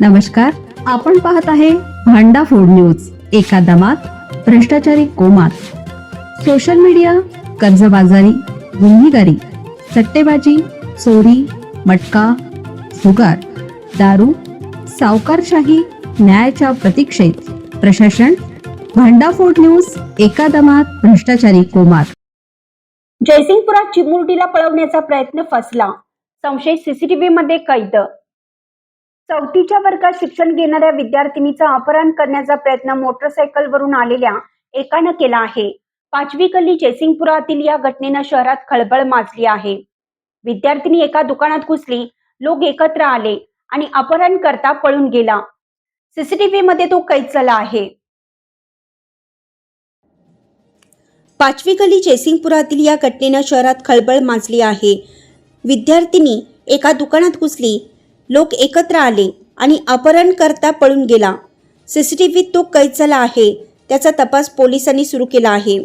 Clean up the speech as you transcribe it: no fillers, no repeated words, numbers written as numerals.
नमस्कार, आपण पाहत आहे भांडाफोड न्यूज. एका दमात भ्रष्टाचारी कोमात. सोशल मीडिया, कर्जबाजारी, गुन्हेगारी, सट्टेबाजी, चोरी, मटका, जुगार, दारू, सावकारशाही, न्यायाच्या प्रतीक्षेत प्रशासन. भांडाफोड न्यूज. एका दमात भ्रष्टाचारी कोमात. जयसिंगपुरात चिमुरडीला पळवण्याचा प्रयत्न फसला. संशयित सीसीटीव्ही मध्ये कैद. चौथीच्या वर्गात शिक्षण घेणाऱ्या विद्यार्थिनीचा अपहरण करण्याचा प्रयत्न मोटरसायकलवरून आलेल्या एकानं केला आहे. 5वी गल्ली जयसिंगपुरातील या घटनेनं शहरात खळबळ माजली आहे. विद्यार्थिनी एका दुकानात घुसली, लोक एकत्र आले आणि अपहरण करता पळून गेला. सीसीटीव्ही मध्ये तो कैद झाला आहे. 5वी गल्ली जयसिंगपुरातील या घटनेनं शहरात खळबळ माजली आहे. विद्यार्थिनी एका दुकानात घुसली, लोक एकत्र आले आणि अपहरण करता पळून गेला. सीसीटीव्हीत तो कैद झाला आहे. त्याचा तपास पोलिसांनी सुरू केला आहे.